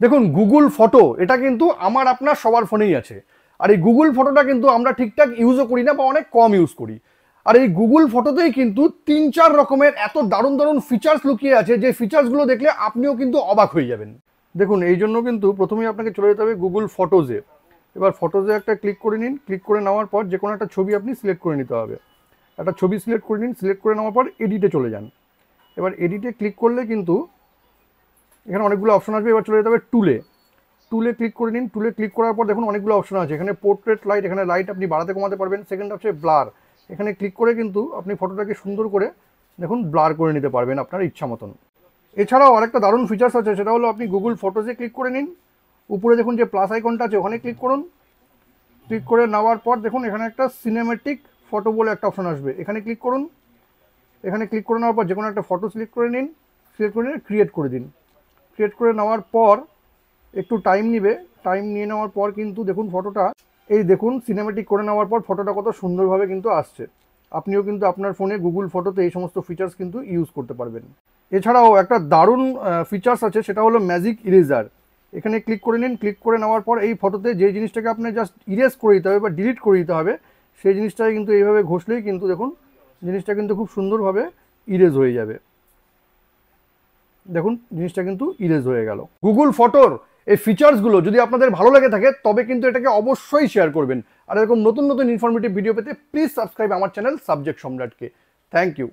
দেখুন Google photo এটা কিন্তু আমার আপনার সবার ফোনেই আছে। আর এই গুগল ফটোটা কিন্তু আমরা ঠিকঠাক ইউজও করি না বা অনেক কম ইউজ করি। আর এই গুগল ফটোতেই কিন্তু ৩-৪ রকমের এত দারুণ দারুণ ফিচার্স লুকিয়ে আছে, যে ফিচার্সগুলো দেখলে আপনিও কিন্তু অবাক হয়ে যাবেন। দেখুন এই জন্য কিন্তু প্রথমেই আপনাকে চলে যেতে হবে গুগল ফটোজে। এবার ফটোজে একটা ক্লিক করে নিন। ক্লিক করে নেওয়ার পর যে কোনো একটা ছবি আপনি সিলেক্ট করে নিতে হবে। একটা ছবি সিলেক্ট করে নিন। সিলেক্ট করে নেওয়ার পর এডিটে চলে যান। এবার এডিটে ক্লিক করলে কিন্তু এখানে অনেকগুলো অপশন আসবে। এবার চলে যেতে হবে টুলে। টুলে ক্লিক করে নিন। টুলে ক্লিক করার পর দেখুন অনেকগুলো অপশন আছে। এখানে পোর্ট্রেট লাইট, এখানে লাইট আপনি বাড়াতে কমাতে পারবেন। সেকেন্ড হচ্ছে ব্লার। এখানে ক্লিক করে কিন্তু আপনি ফটোটাকে সুন্দর করে দেখুন ব্লার করে নিতে পারবেন আপনার ইচ্ছা মতন। এছাড়াও আরেকটা দারুণ ফিচার্স আছে, সেটা হলো আপনি গুগল ফটোজে ক্লিক করে নিন। উপরে দেখুন যে প্লাস আইকনটা আছে ওখানে ক্লিক করুন। ক্লিক করে নেওয়ার পর দেখুন এখানে একটা সিনেমেটিক ফটো বলে একটা অপশন আসবে, এখানে ক্লিক করুন। এখানে ক্লিক করে নেওয়ার পর যে কোনো একটা ফটো সিলেক্ট করে নিন। সিলেক্ট করে নিয়ে ক্রিয়েট করে দিন। ক্রিয়েট করে নেওয়ার পর একটু টাইম নেবে। টাইম নিয়ে নেওয়ার পর কিন্তু দেখুন ফটোটা এই দেখুন সিনেমেটিক করে নেওয়ার পর ফটোটা কত সুন্দরভাবে কিন্তু আসছে। আপনিও কিন্তু আপনার ফোনে গুগল ফটোতে এই সমস্ত ফিচার্স কিন্তু ইউজ করতে পারবেন। এছাড়াও একটা দারুণ ফিচার্স আছে, সেটা হলো ম্যাজিক ইরেজার। এখানে ক্লিক করে নিন। ক্লিক করে নেওয়ার পর এই ফটোতে যে জিনিসটাকে আপনি জাস্ট ইরেজ করে দিতে হবে বা ডিলিট করে দিতে হবে, সেই জিনিসটাকে কিন্তু এইভাবে ঘষলেই কিন্তু দেখুন জিনিসটা কিন্তু খুব সুন্দরভাবে ইরেজ হয়ে যাবে। দেখুন জিনিসটা কিন্তু ইরেজ হয়ে গেল। গুগল ফটোর এই ফিচার্সগুলো যদি আপনাদের ভালো লেগে থাকে তবে কিন্তু এটাকে অবশ্যই শেয়ার করবেন। আর এরকম নতুন নতুন ইনফরমেটিভ ভিডিও পেতে প্লিজ সাবস্ক্রাইব আমার চ্যানেল সাবজেক্ট সম্রাটকে। Thank you.